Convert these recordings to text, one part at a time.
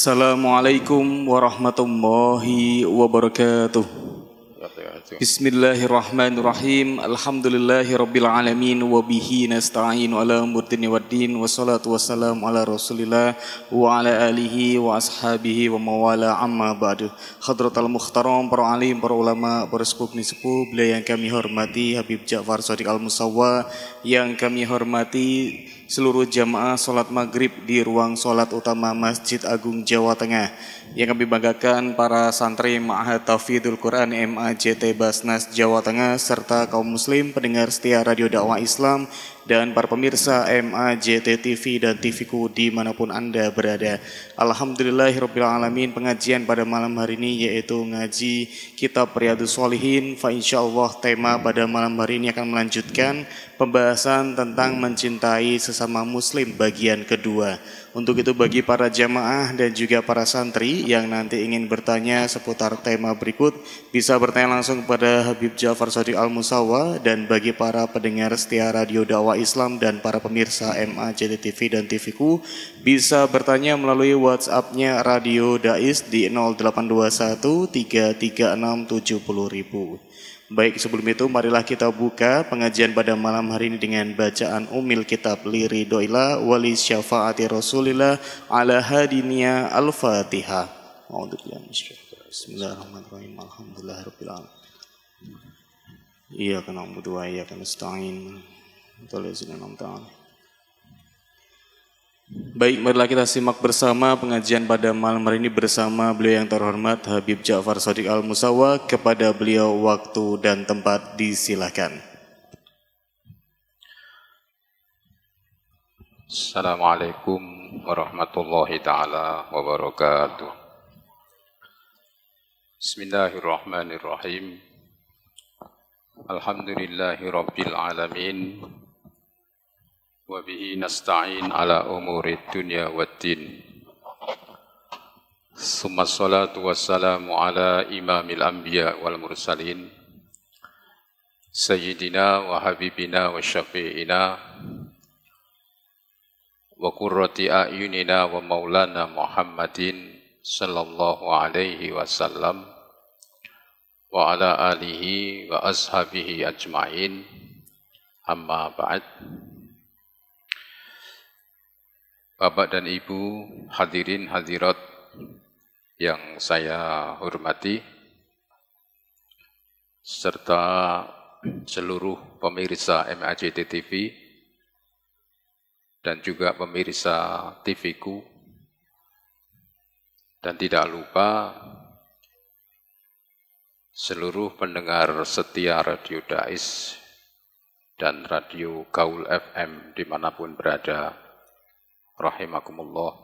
Assalamualaikum warahmatullahi wabarakatuh. Bismillahirrahmanirrahim. Alhamdulillahirabbil alamin wa bihi nasta'in ala umuri waddin wassalatu wassalamu ala Rasulillah wa ala alihi wa ashabihi wa mawala amma ba'du. Hadratal mukhtaram, para alim, para ulama, para sepuh beliau yang kami hormati, Habib Ja'far Shadiq Al-Musawwa, yang kami hormati seluruh jamaah sholat maghrib di ruang sholat utama Masjid Agung Jawa Tengah, yang kami banggakan para santri Ma'had Tahfidzul Quran MAJT Basnas Jawa Tengah, serta kaum muslim pendengar setia Radio Dakwah Islam dan para pemirsa MAJT TV dan TVku dimanapun Anda berada. Alhamdulillahirabbil alamin. Pengajian pada malam hari ini yaitu ngaji kitab Riyadhus Shalihin. Fa insyaallah tema pada malam hari ini akan melanjutkan pembahasan tentang mencintai sesama muslim bagian kedua. Untuk itu bagi para jamaah dan juga para santri yang nanti ingin bertanya seputar tema berikut, bisa bertanya langsung kepada Habib Ja'far Shadiq Al-Musawwa. Dan bagi para pendengar setia Radio Dakwah Islam dan para pemirsa MAJT TV dan TVku, bisa bertanya melalui WhatsApp-nya Radio Dais di 0821 336 70.000. Baik, sebelum itu marilah kita buka pengajian pada malam hari ini dengan bacaan umil kitab Liri Doila Wali Syafaati Rasulillah ala hadiniya Al-Fatihah. Bismillahirrahmanirrahim. Alhamdulillahirabbil alamin. Iyyaka na'budu wa iyyaka nasta'in. Baik, marilah kita simak bersama pengajian pada malam hari ini bersama beliau yang terhormat Habib Ja'far Shadiq Al-Musawwa. Kepada beliau waktu dan tempat disilakan. Assalamualaikum warahmatullahi ta'ala wabarakatuh. Bismillahirrahmanirrahim. Alhamdulillahi rabbil alamin. Wa bihi nasta'in ala umuri dunya waddin. Summa salatu wassalamu ala imamil anbiya wal mursalin, sayyidina wa habibina wa syafi'ina wa qurrati a'yunina wa maulana Muhammadin sallallahu alaihi wasallam wa ala alihi wa ashabihi ajma'in. Amma ba'd. Bapak dan Ibu, hadirin hadirat yang saya hormati, serta seluruh pemirsa MAJT TV dan juga pemirsa TVku, dan tidak lupa seluruh pendengar setia Radio Dais dan Radio Gaul FM dimanapun berada, rahimakumullah.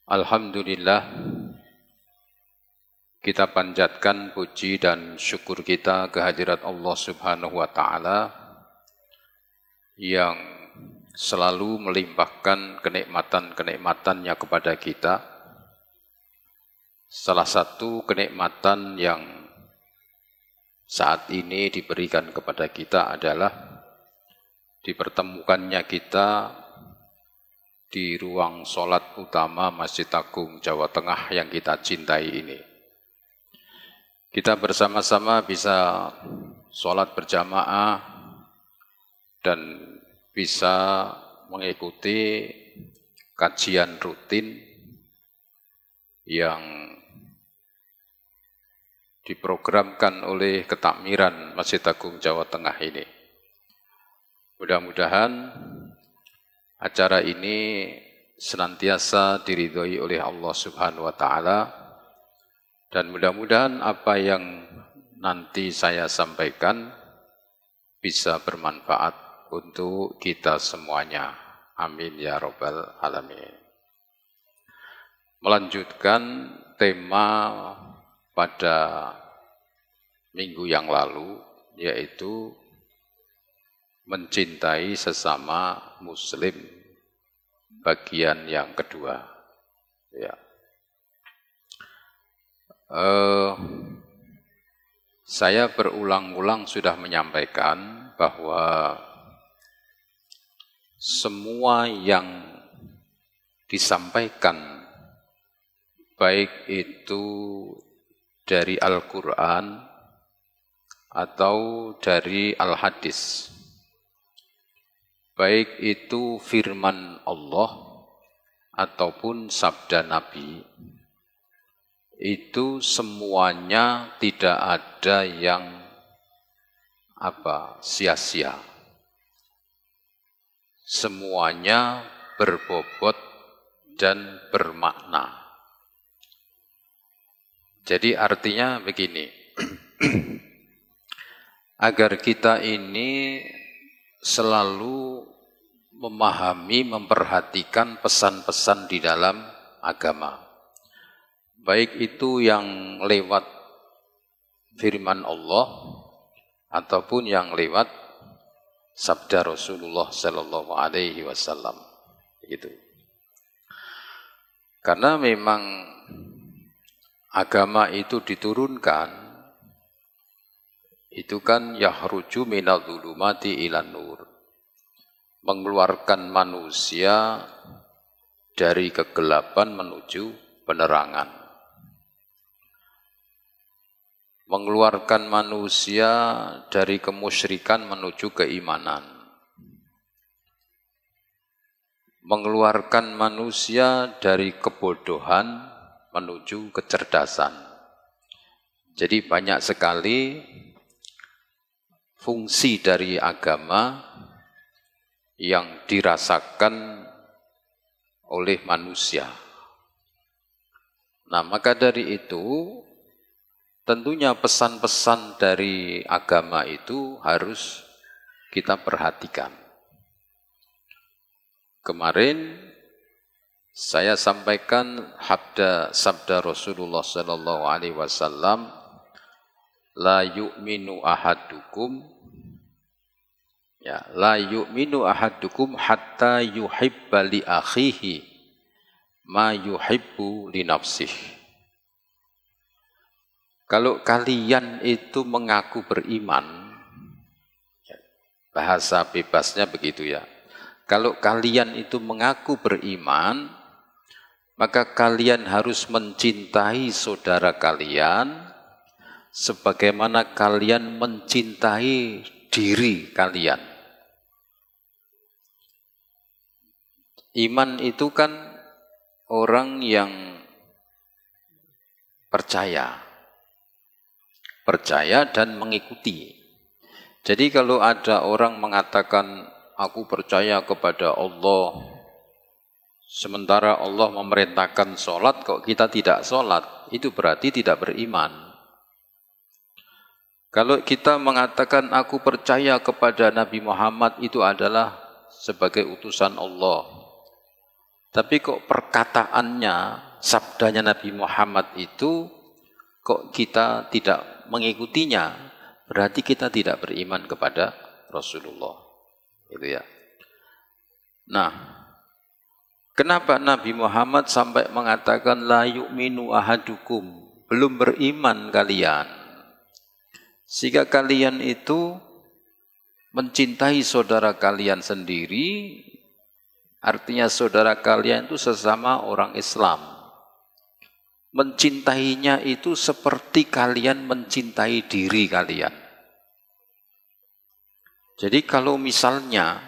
Alhamdulillah, kita panjatkan puji dan syukur kita kehadirat Allah Subhanahu wa Ta'ala yang selalu melimpahkan kenikmatan-kenikmatannya kepada kita. Salah satu kenikmatan yang saat ini diberikan kepada kita adalah dipertemukannya kita di ruang sholat utama Masjid Agung Jawa Tengah yang kita cintai ini. Kita bersama-sama bisa sholat berjamaah dan bisa mengikuti kajian rutin yang diprogramkan oleh ketakmiran Masjid Agung Jawa Tengah ini. Mudah-mudahan acara ini senantiasa diridhoi oleh Allah Subhanahu wa Ta'ala, dan mudah-mudahan apa yang nanti saya sampaikan bisa bermanfaat untuk kita semuanya. Amin ya rabbal alamin. Melanjutkan tema pada minggu yang lalu, yaitu mencintai sesama muslim bagian yang kedua. Ya. Saya berulang-ulang sudah menyampaikan bahwa semua yang disampaikan, baik itu dari Al-Quran atau dari Al-Hadis, baik itu firman Allah ataupun sabda Nabi, itu semuanya tidak ada yang sia-sia. Semuanya berbobot dan bermakna. Jadi artinya begini, agar kita ini selalu memahami, memperhatikan pesan-pesan di dalam agama. Baik itu yang lewat firman Allah ataupun yang lewat sabda Rasulullah Sallallahu Alaihi Wasallam. Gitu. Karena memang agama itu diturunkan, itu kan yahruju minal dhulumati ilan nur, mengeluarkan manusia dari kegelapan menuju penerangan, mengeluarkan manusia dari kemusyrikan menuju keimanan, mengeluarkan manusia dari kebodohan menuju kecerdasan. Jadi banyak sekali fungsi dari agama yang dirasakan oleh manusia. Nah, maka dari itu tentunya pesan-pesan dari agama itu harus kita perhatikan. Kemarin saya sampaikan sabda Rasulullah sallallahu alaihi wasallam, la yu'minu ahadukum hatta yuhibba li akhihi ma yuhibbu li nafsihi. Kalau kalian itu mengaku beriman, bahasa bebasnya begitu ya. Kalau kalian itu mengaku beriman, maka kalian harus mencintai saudara kalian sebagaimana kalian mencintai diri kalian. Iman itu kan orang yang percaya dan mengikuti. Jadi kalau ada orang mengatakan aku percaya kepada Allah, sementara Allah memerintahkan sholat, kok kita tidak sholat, itu berarti tidak beriman. Kalau kita mengatakan aku percaya kepada Nabi Muhammad, itu adalah sebagai utusan Allah. Tapi kok perkataannya, sabdanya Nabi Muhammad itu, kok kita tidak mengikutinya, berarti kita tidak beriman kepada Rasulullah. Itu ya. Nah, kenapa Nabi Muhammad sampai mengatakan la yu'minu ahadukum, belum beriman kalian? Sehingga kalian itu mencintai saudara kalian sendiri, artinya saudara kalian itu sesama orang Islam. Mencintainya itu seperti kalian mencintai diri kalian. Jadi kalau misalnya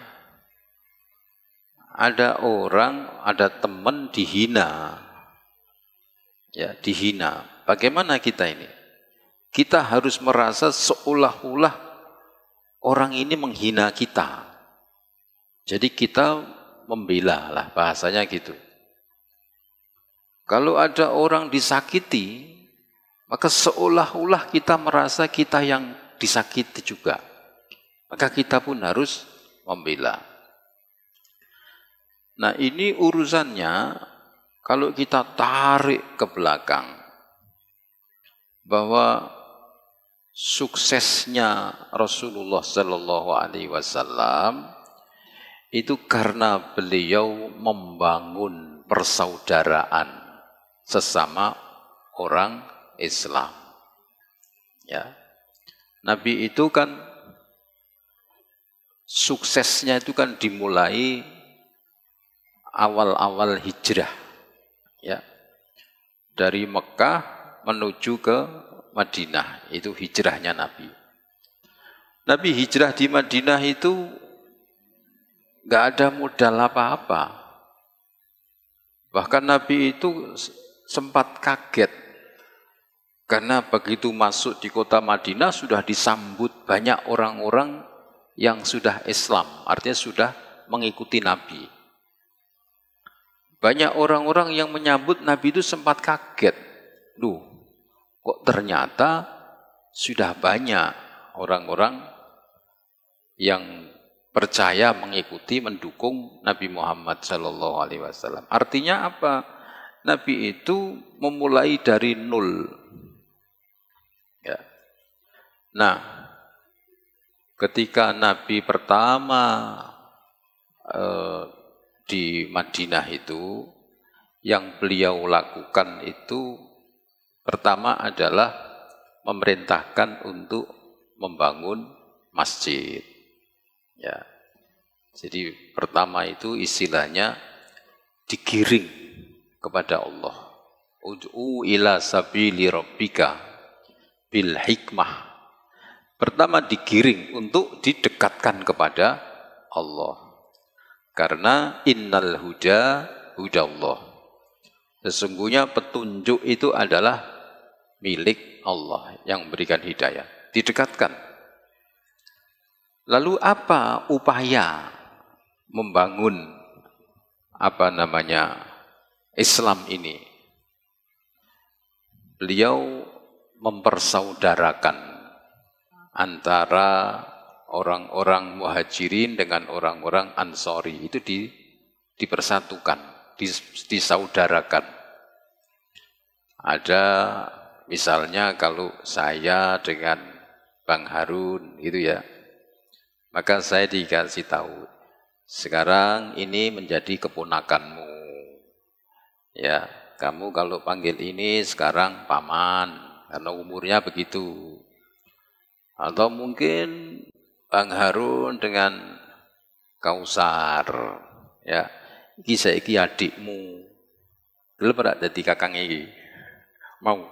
ada orang, ada teman dihina, bagaimana kita ini? Kita harus merasa seolah-olah orang ini menghina kita. Jadi kita membela lah, bahasanya gitu. Kalau ada orang disakiti, maka seolah-olah kita merasa kita yang disakiti juga. Maka kita pun harus membela. Nah, ini urusannya kalau kita tarik ke belakang, bahwa suksesnya Rasulullah Sallallahu Alaihi Wasallam itu karena beliau membangun persaudaraan sesama orang Islam. Ya, Nabi itu kan suksesnya itu kan dimulai awal-awal hijrah, ya, dari Mekah menuju ke Madinah, itu hijrahnya Nabi. Nabi hijrah di Madinah itu nggak ada modal apa-apa. Bahkan Nabi itu sempat kaget karena begitu masuk di kota Madinah sudah disambut banyak orang-orang yang sudah Islam, artinya sudah mengikuti Nabi. Banyak orang-orang yang menyambut Nabi itu sempat kaget. Loh, kok ternyata sudah banyak orang-orang yang percaya, mengikuti, mendukung Nabi Muhammad SAW. Artinya apa? Nabi itu memulai dari nol. Ya. Nah, ketika Nabi pertama di Madinah itu, yang beliau lakukan itu pertama adalah memerintahkan untuk membangun masjid. Ya, jadi pertama itu istilahnya digiring kepada Allah. Ud'u ila sabili rabbika bil hikmah. Pertama digiring untuk didekatkan kepada Allah. Karena innal huda hudallah. Sesungguhnya petunjuk itu adalah milik Allah yang memberikan hidayah. Didekatkan. Lalu apa upaya membangun Islam ini? Beliau mempersaudarakan antara orang-orang muhajirin dengan orang-orang ansori. Itu dipersatukan, disaudarakan. Ada misalnya kalau saya dengan Bang Harun gitu ya, maka saya dikasih tahu, sekarang ini menjadi keponakanmu. Ya, kamu kalau panggil ini sekarang paman, karena umurnya begitu. Atau mungkin Bang Harun dengan Kausar, ya, iki saiki adikmu. Dulu pada dadi kakang iki. Mau.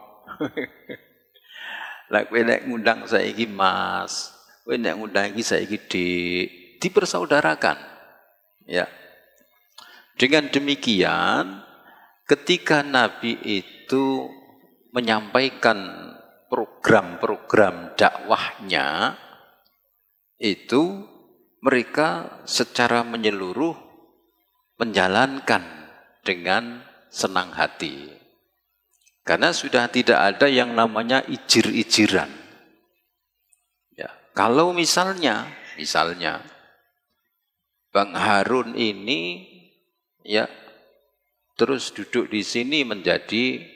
Lah kowe nek ngundang saiki Mas, kowe nek ngundang iki saiki Dik, dipersaudarakan. Ya. Dengan demikian, ketika Nabi itu menyampaikan program-program dakwahnya, itu mereka secara menyeluruh menjalankan dengan senang hati. Karena sudah tidak ada yang namanya ijir-ijiran. Ya, kalau misalnya Bang Harun ini ya terus duduk di sini menjadi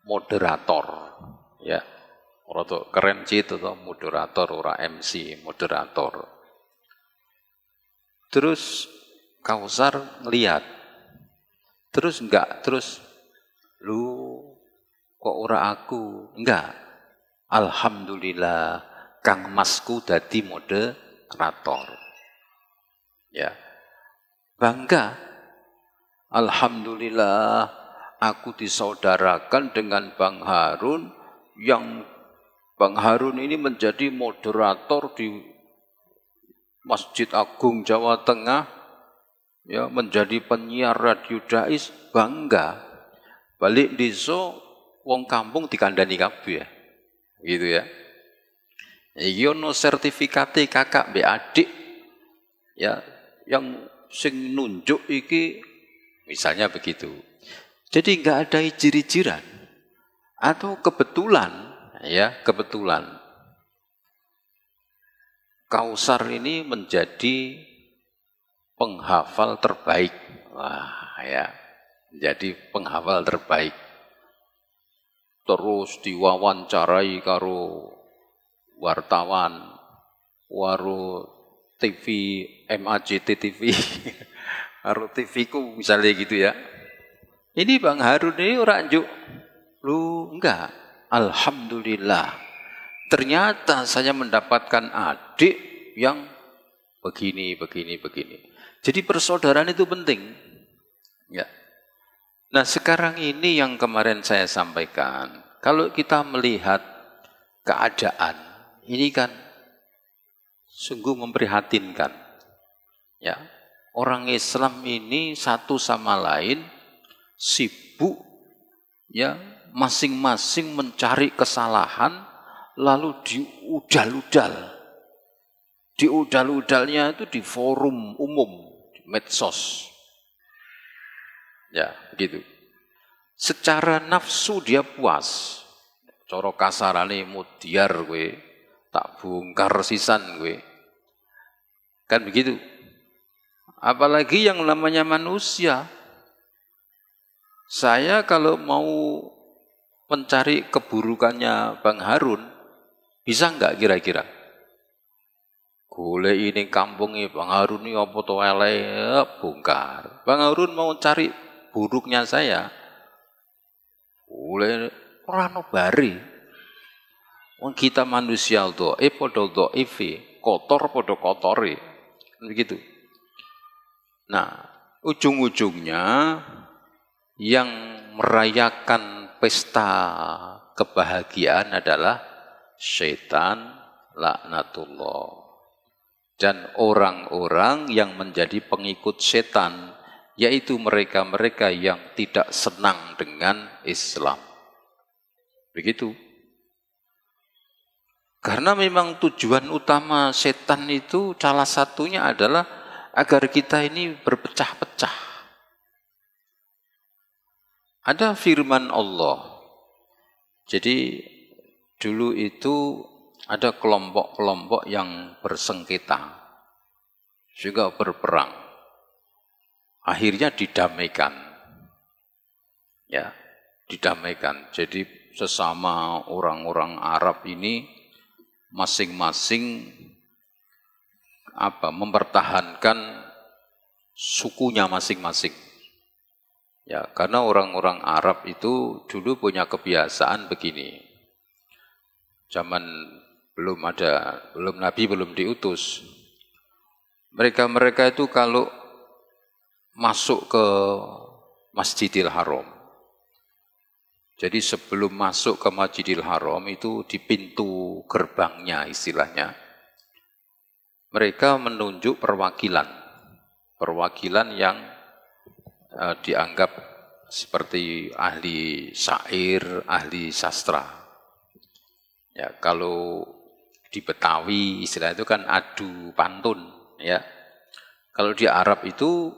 moderator, ya, orang keren sih itu moderator, orang MC, moderator. Terus Kausar ngeliat, terus lu kok ora aku, enggak. Alhamdulillah, Kang Masku dadi moderator. Ya, bangga. Alhamdulillah, aku disaudarakan dengan Bang Harun, yang Bang Harun ini menjadi moderator di Masjid Agung Jawa Tengah, ya, menjadi penyiar radio Dais, bangga. Balik desa wong kampung dikandani kabeh ya. Gitu ya. Iki ono sertifikate kakak mbek adik ya, yang sing nunjuk iki misalnya begitu. Jadi enggak ada ijir-ijiran atau kebetulan, ya, kebetulan Kausar ini menjadi penghafal terbaik. Wah, ya. Menjadi penghafal terbaik. Terus diwawancarai karo wartawan, waro TV, MAJT TV, karo TV ku misalnya gitu ya. Ini Bang Harun ini orang juk, lu enggak. Alhamdulillah. Ternyata saya mendapatkan adik yang begini. Jadi persaudaraan itu penting. Ya. Nah, sekarang ini yang kemarin saya sampaikan, kalau kita melihat keadaan ini kan sungguh memprihatinkan. Ya. Orang Islam ini satu sama lain sibuk ya, masing-masing mencari kesalahan lalu diudal-udal. Diudal-udalnya itu di forum umum, di medsos. Ya, begitu. Secara nafsu dia puas. Cara kasarane mudiar kowe, tak bongkar sisan kowe. Kan begitu. Apalagi yang namanya manusia. Saya kalau mau mencari keburukannya Bang Harun, bisa enggak kira-kira? Golek ini kampungnya Bang Harun ini apa to elek, bongkar. Bang Harun mau cari buruknya saya. Boleh ora ono bare. Wong kita manusia padha dhaif, kotor padha kotore. Begitu. Nah, ujung-ujungnya yang merayakan pesta kebahagiaan adalah setan laknatullah. Dan orang-orang yang menjadi pengikut setan, yaitu mereka-mereka yang tidak senang dengan Islam. Begitu. Karena memang tujuan utama setan itu salah satunya adalah agar kita ini berpecah-pecah. Ada firman Allah. Jadi dulu itu ada kelompok-kelompok yang bersengketa, juga berperang. Akhirnya didamaikan. Ya, didamaikan. Jadi sesama orang-orang Arab ini masing-masing mempertahankan sukunya masing-masing. Ya, karena orang-orang Arab itu dulu punya kebiasaan begini. Zaman belum Nabi belum diutus. Mereka itu kalau masuk ke Masjidil Haram. Jadi sebelum masuk ke Masjidil Haram itu di pintu gerbangnya istilahnya. Mereka menunjuk perwakilan yang dianggap seperti ahli syair, ahli sastra. Ya, kalau di Betawi istilah itu kan adu pantun, ya. Kalau di Arab itu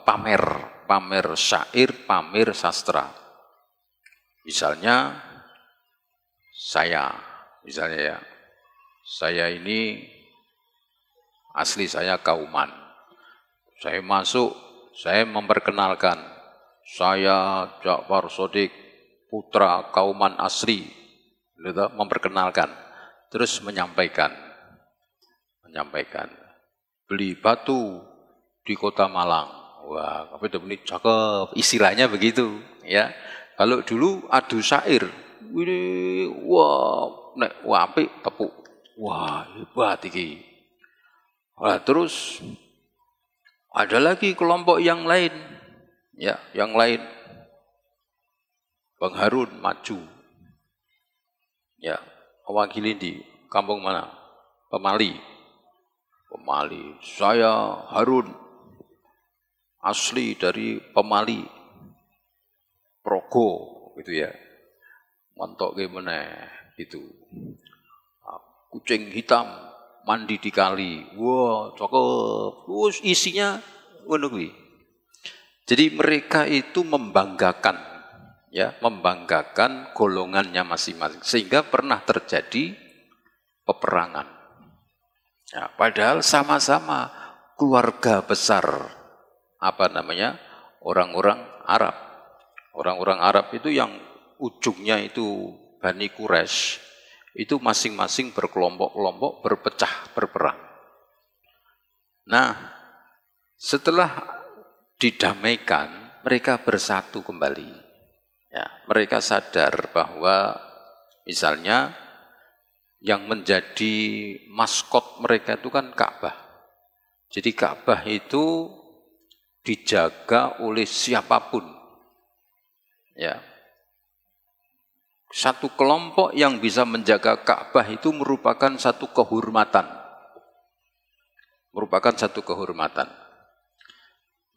pamer syair, pamer sastra. Misalnya saya ini asli saya Kauman. Saya masuk, saya memperkenalkan, saya Ja'far Shadiq, putra Kauman asli, memperkenalkan, terus menyampaikan, beli batu di Kota Malang. Wah, tapi ini cakep, istilahnya begitu, ya. Kalau dulu adu syair, ini wah, nek apik tepuk, wah hebat iki. Nah, terus ada lagi kelompok yang lain, ya, Bang Harun maju, ya, mewakili di kampung mana? Pemali. Saya Harun, asli dari Pemali, Progo, gitu ya. Montok gimana, gitu. Kucing hitam mandi di kali, wah cakep, terus isinya ngono kuwi. Jadi mereka itu membanggakan golongannya masing-masing, sehingga pernah terjadi peperangan. Ya, padahal sama-sama keluarga besar orang-orang Arab. Orang-orang Arab itu yang ujungnya itu Bani Quraisy. Itu masing-masing berkelompok-kelompok berperang. Nah, setelah didamaikan, mereka bersatu kembali. Ya, mereka sadar bahwa misalnya yang menjadi maskot mereka itu kan Ka'bah. Jadi Ka'bah itu dijaga oleh siapapun. Ya. Satu kelompok yang bisa menjaga Ka'bah itu merupakan satu kehormatan. Merupakan satu kehormatan.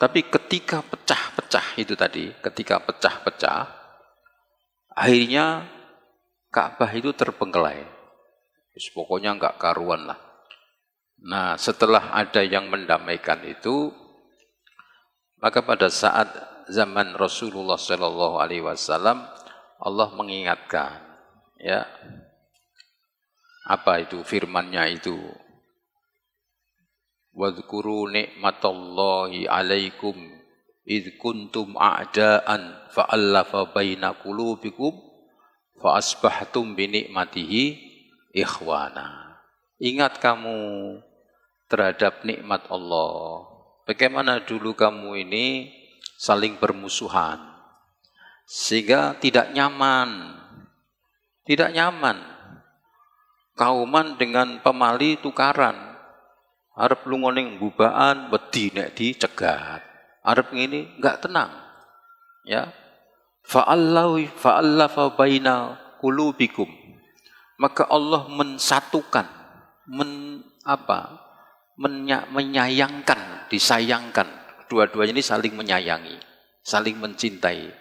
Tapi ketika pecah-pecah itu tadi, ketika pecah-pecah, akhirnya Ka'bah itu terbengkelai. Pokoknya enggak karuan lah. Nah, setelah ada yang mendamaikan itu, maka pada saat zaman Rasulullah SAW, Allah mengingatkan, ya, apa itu firman-Nya itu? Wadhkuru ni'matallahi 'alaikum id kuntum a'daan fa'allafa baina qulubikum fa asbahtum bi ni'matihi ikhwana. Ingat kamu terhadap nikmat Allah. Bagaimana dulu kamu ini saling bermusuhan sehingga tidak nyaman. Tidak nyaman. Kauman dengan pemali tukaran. Arep lunga ning mbubaan wedi nek dicegat. Arep ngene enggak tenang. Ya. Fa'allafa baina qulubikum. Maka Allah mensatukan, menyayangkan, disayangkan. Dua-duanya ini saling menyayangi, saling mencintai.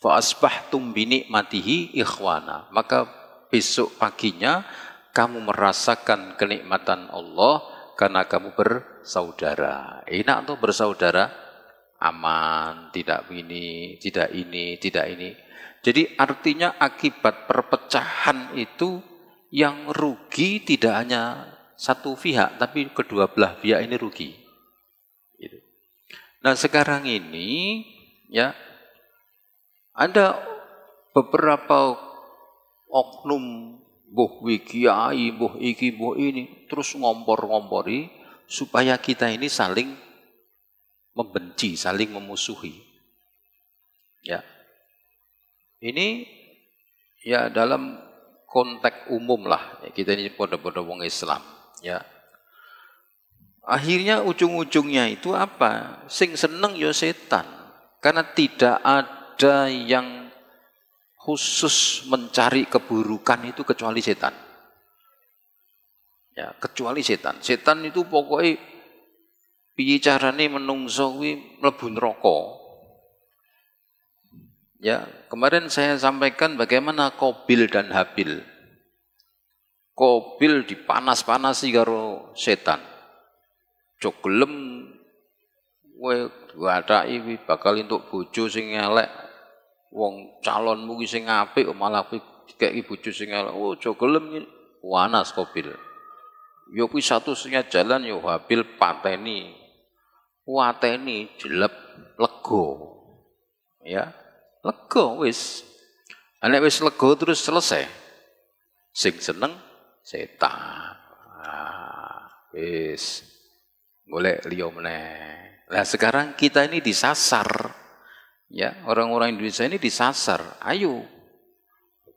Fa asbahtum bi nikmatihi ikhwana. Maka besok paginya kamu merasakan kenikmatan Allah karena kamu bersaudara. Enak tuh bersaudara, aman, tidak ini, tidak ini, tidak ini. Jadi artinya akibat perpecahan itu yang rugi tidak hanya satu pihak, tapi kedua belah pihak ini rugi. Nah sekarang ini ya ada beberapa oknum buh kiai, buh iki, buh ini, terus ngompor-ngompori supaya kita ini saling membenci, saling memusuhi. Ya, ini ya dalam konteks umum lah. Ya, kita ini podo-podo wong Islam. Ya, akhirnya ujung-ujungnya itu apa? Sing seneng ya setan, karena tidak ada yang khusus mencari keburukan itu kecuali setan. Ya, kecuali setan. Setan itu pokoknya piye carane menungso kuwi mlebu neraka. Ya, kemarin saya sampaikan bagaimana Qabil dan Habil. Qabil dipanas-panasi karo setan. Cok gelem kowe wadaki bakal entuk bojo sing elek. Wong calonmu ki sing apik malah kowe dikeki bojo sing elek. Oh, aja gelem panas Qabil. Ya kuwi satu-satunya jalan ya Habil pateni. Wateni jeleb lega. Ya, lega wis. Nek wis lega terus selesai. Sing seneng setan. Wis golek liya meneh. Lah sekarang kita ini disasar. Ya, orang-orang Indonesia ini disasar. Ayo,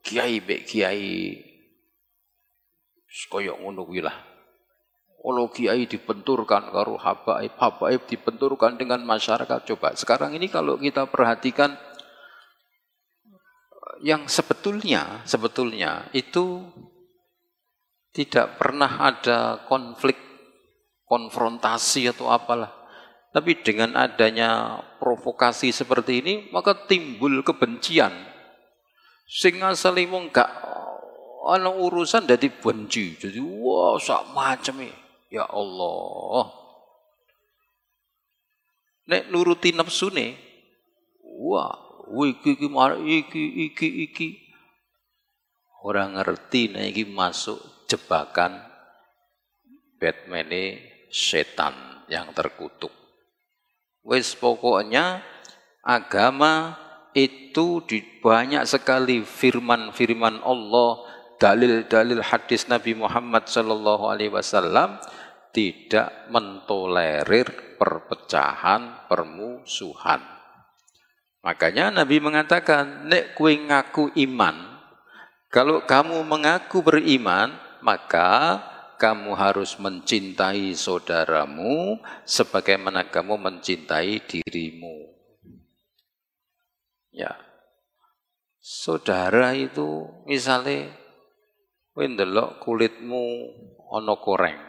kiai be kiai, koyok ngono kuwi lah. Kalau kiai dibenturkan karo habaib, habaib dibenturkan dengan masyarakat. Coba sekarang ini kalau kita perhatikan, yang sebetulnya itu tidak pernah ada konflik, konfrontasi atau apalah. Tapi dengan adanya provokasi seperti ini, maka timbul kebencian. Sing asale wong gak ana urusan dadi benci. Jadi wah sak maceme. Ya Allah. Nek nuruti nafsune, wah, iki. Orang ngerti nek iki masuk jebakan Batman-e setan yang terkutuk. Wes pokoknya agama itu banyak sekali firman-firman Allah, dalil-dalil hadis Nabi Muhammad SAW tidak mentolerir perpecahan, permusuhan. Makanya Nabi mengatakan, nek kowe ngaku iman, Kalau kamu mengaku beriman, maka kamu harus mencintai saudaramu sebagaimana kamu mencintai dirimu. Ya. Saudara itu misalnya kowe ndelok kulitmu ana koreng.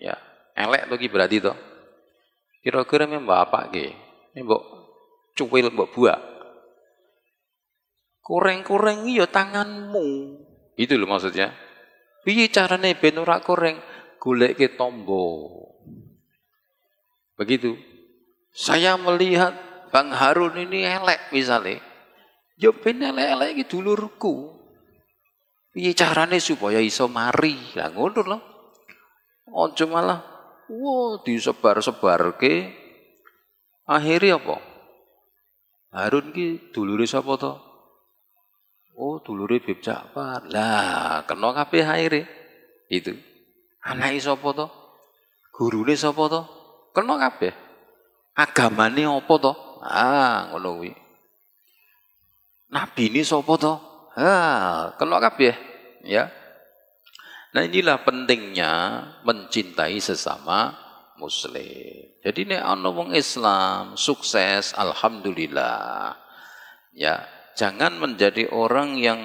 Ya, elek to ki berarti to. Kira-kira mbok apake? Mbok cuwil mbok buak. Koreng-koreng ya tanganmu. Itu loh maksudnya. Piye carane ben ora koreng? Goleke tombo. Begitu. Saya melihat Bang Harun ini elek misalnya. Ya ben elek-elek iki dulurku. Piye carane supaya iso mari? Lah ngono lho. Aja malah disebar-sebarke. Akhirnya apa? Harun ki dulure sapa to? Oh, dulure Bib Ja'far. Lah, kena kabeh akhire. Itu. Anake sapa to? Gurune sapa to? Kena kabeh. Agamane apa to? Ah, ngono kuwi. Nabine sapa to? Ah, kena kabeh, ya. Nah, inilah pentingnya mencintai sesama muslim. Jadi nek ana wong Islam sukses, alhamdulillah. Ya, jangan menjadi orang yang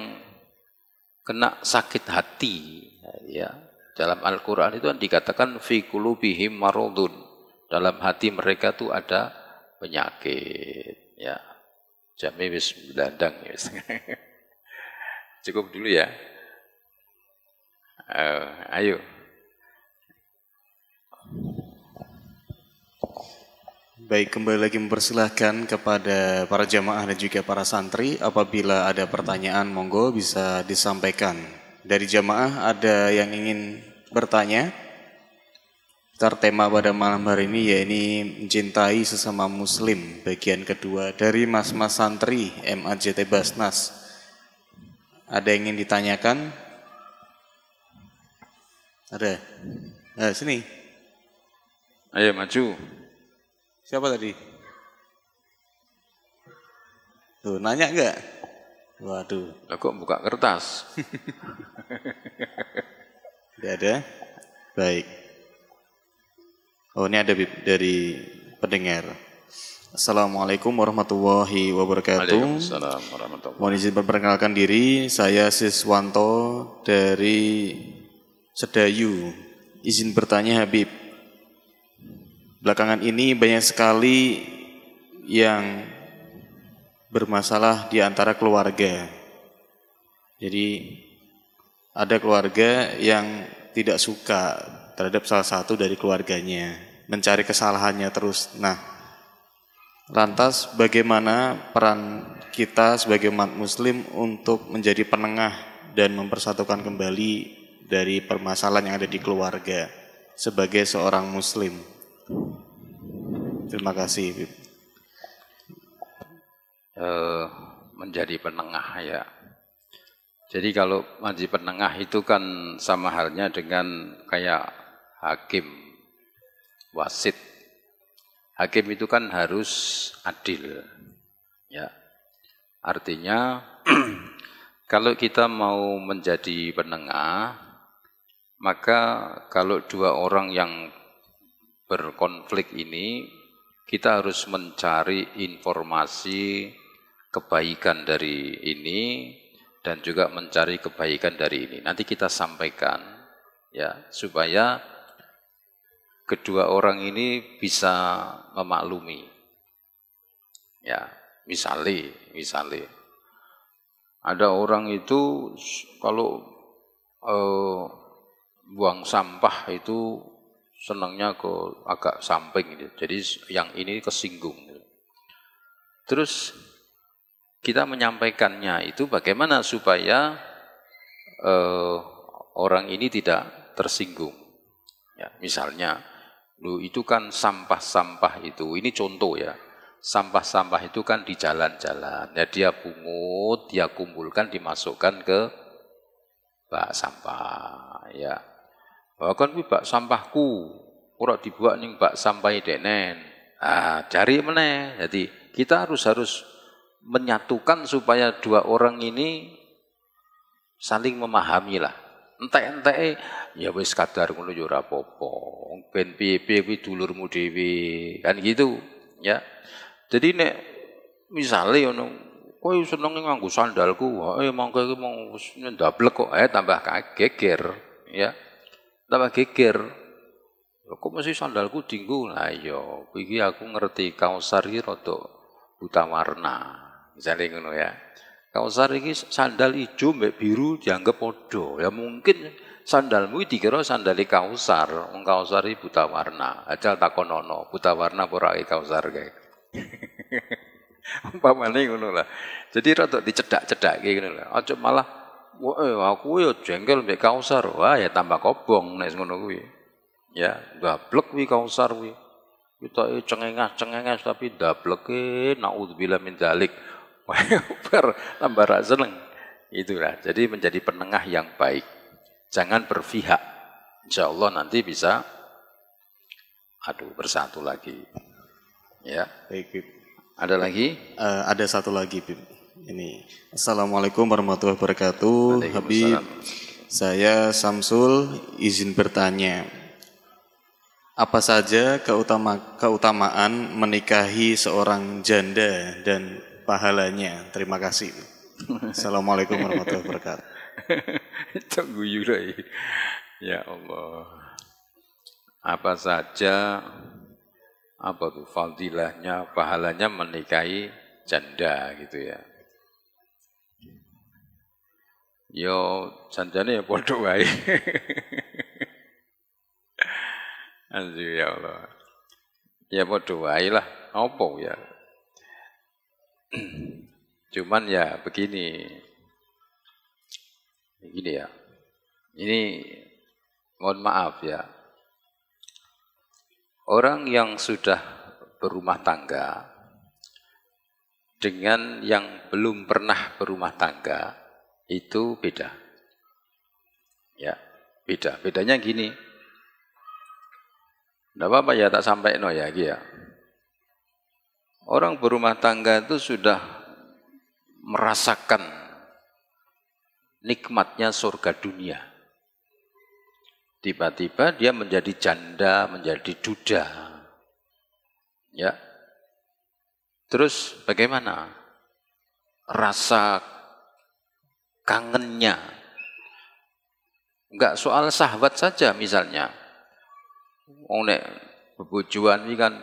kena sakit hati. Ya, dalam Al-Quran itu dikatakan fi qulubihim maradun. Dalam hati mereka tuh ada penyakit. Ya, jami wis blandang ya. Cukup dulu ya. Ayo. Baik, kembali lagi mempersilahkan kepada para jamaah dan juga para santri. Apabila ada pertanyaan, monggo bisa disampaikan. Dari jamaah ada yang ingin bertanya. Tema pada malam hari ini yaitu mencintai sesama muslim. Bagian kedua dari mas-mas santri MAJT Basnas. Ada yang ingin ditanyakan? Ada? Sini. Ayo maju. Siapa tadi? Tuh, nanya enggak? Waduh. Lah kok buka kertas? Tidak ada? Baik. Oh, ini ada dari pendengar. Assalamualaikum warahmatullahi wabarakatuh. Waalaikumsalam warahmatullahi wabarakatuh. Mohon izin memperkenalkan diri, saya Siswanto dari Sedayu. Izin bertanya Habib. Belakangan ini banyak sekali yang bermasalah di antara keluarga. Jadi ada keluarga yang tidak suka terhadap salah satu dari keluarganya, mencari kesalahannya terus. Nah, lantas bagaimana peran kita sebagai umat muslim untuk menjadi penengah dan mempersatukan kembali dari permasalahan yang ada di keluarga sebagai seorang muslim? Terima kasih. Menjadi penengah ya. Jadi kalau menjadi penengah itu kan sama halnya dengan kayak hakim, wasit. Hakim itu kan harus adil. Ya. Artinya kalau kita mau menjadi penengah, maka kalau dua orang yang berkonflik ini, kita harus mencari informasi kebaikan dari ini dan juga mencari kebaikan dari ini. Nanti kita sampaikan ya supaya kedua orang ini bisa memaklumi. Ya, misalnya ada orang itu kalau buang sampah itu senangnya ke agak samping gitu. Jadi yang ini kesinggung gitu. Terus kita menyampaikannya itu bagaimana supaya orang ini tidak tersinggung. Ya, misalnya, itu kan sampah-sampah itu, ini contoh ya, sampah-sampah itu kan di jalan-jalan. Ya, dia pungut, dia kumpulkan, dimasukkan ke bak sampah. Ya. Bahkan bak sampahku, ora dibuat ning bak sampah denen. Ah, cari meneh. Jadi kita harus menyatukan supaya dua orang ini saling memahami lah. Entek-entek ya wis kadar ngono ya ora apa-apa. Ben piye-piye kuwi dulurmu dhewe, kan gitu, ya. Jadi nek misale ngono, kowe seneng nganggo sandalku, mangke iki mau ndablek kok, tambah geger, ya. Tambah geger. Kok mesti sandalku dinggo? Lah iya, iki aku ngerti Kausar iki rada buta warna. Misale ngono ya. Kausar iki sandal ijo mbek biru dianggap padha. Ya mungkin sandalmu dikira sandale Kausar, wong Kausar iki buta warna. Ajal takonono, buta warna apa ora Kausar kae. Umpamane ngono lah. Jadi rada dicedak-cedakke ngono lah. Aja malah aku ya jengkel mbek Kausar. Wah ya tambah kobong nek ngono kuwi. Ya, dablek kuwi Kausar kuwi. Kita cengengas tapi dableke naudzubillah min dzalik. Tambah ra seneng. Itulah. Jadi menjadi penengah yang baik. Jangan berpihak. Insyaallah nanti bisa bersatu lagi. Ya. Baik, Bib. Ada lagi? Ada satu lagi, Bib. Ini. Assalamualaikum warahmatullahi wabarakatuh. Habib, saya Samsul izin bertanya. Apa saja keutamaan menikahi seorang janda dan pahalanya? Terima kasih. Assalamualaikum warahmatullahi wabarakatuh. Itu guyu deh. Ya Allah. Apa saja fadilahnya, pahalanya menikahi janda gitu ya. Yo jandane ya padha wae. Anjir ya Allah. Ya padha wae lah, apa ya. Cuman ya begini ya. Ini mohon maaf ya. Orang yang sudah berumah tangga dengan yang belum pernah berumah tangga itu beda. Ya, beda. Bedanya gini. Tidak apa-apa ya tak sampai ya, ya. Orang berumah tangga itu sudah merasakan nikmatnya surga dunia. Tiba-tiba dia menjadi janda, menjadi duda. Ya. Terus bagaimana? Rasa kangennya. Enggak soal sahabat saja misalnya. Wong nek bebojoan iki kan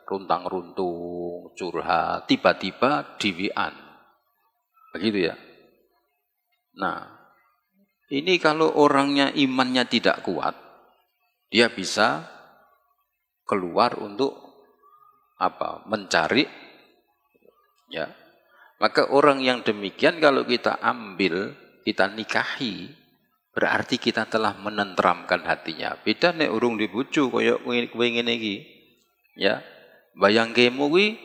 runtang-runtung, curhat, tiba-tiba diwian. Begitu ya. Nah, ini kalau orangnya imannya tidak kuat, dia bisa keluar untuk mencari ya. Maka orang yang demikian kalau kita ambil, kita nikahi, berarti kita telah menenteramkan hatinya. Beda nek urung dibojo kaya kowe ngene iki. Ya. Bayangkemu kuwi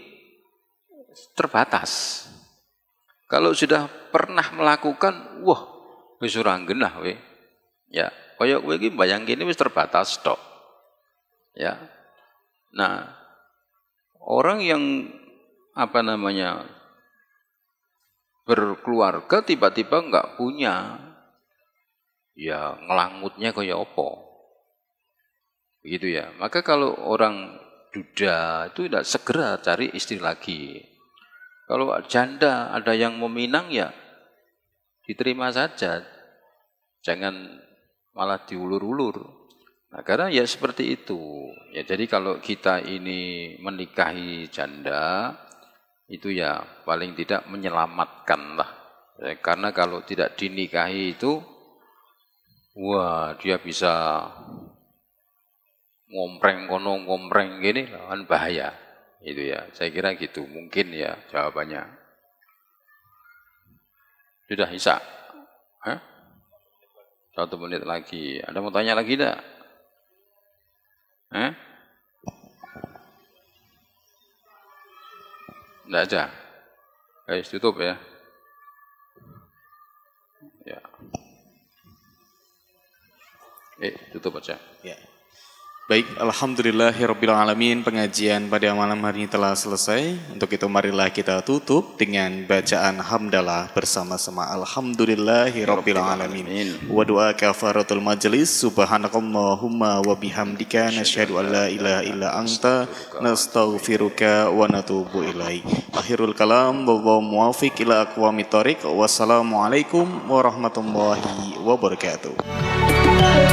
terbatas. Kalau sudah pernah melakukan, wah, wis ora genah we. Ya, kaya kowe iki bayangkene wis terbatas tok. Ya. Nah, orang yang berkeluarga tiba-tiba enggak punya, ya ngelangutnya kayak apa? Begitu ya. Maka kalau orang duda itu tidak segera cari istri lagi. Kalau janda ada yang meminang ya diterima saja. Jangan malah diulur-ulur. Nah, karena ya seperti itu. Ya jadi kalau kita ini menikahi janda itu ya paling tidak menyelamatkan lah. Ya, karena kalau tidak dinikahi itu wah, dia bisa ngompreng kono ngompreng gini kan bahaya. Itu ya. Saya kira gitu. Mungkin ya jawabannya. Sudah Isa? Hah? 1 menit lagi. Ada mau tanya lagi enggak? Hah? Enggak aja. Guys, tutup ya. Ya. Tutup aja. Ya. Baik, alhamdulillahirrabbilalamin, pengajian pada malam hari ini telah selesai. Untuk itu marilah kita tutup dengan bacaan hamdalah bersama-sama. Alhamdulillahirrabbilalamin. Wa doa kafaratul majlis. Subhanakallahumma wa bihamdika nasyhadu an la ilaha illa anta nastaghfiruka wa natubu ilaik. Akhirul kalam, wallahu muwaffiq ila aqwamit thoriq. Wassalamualaikum warahmatullahi wabarakatuh.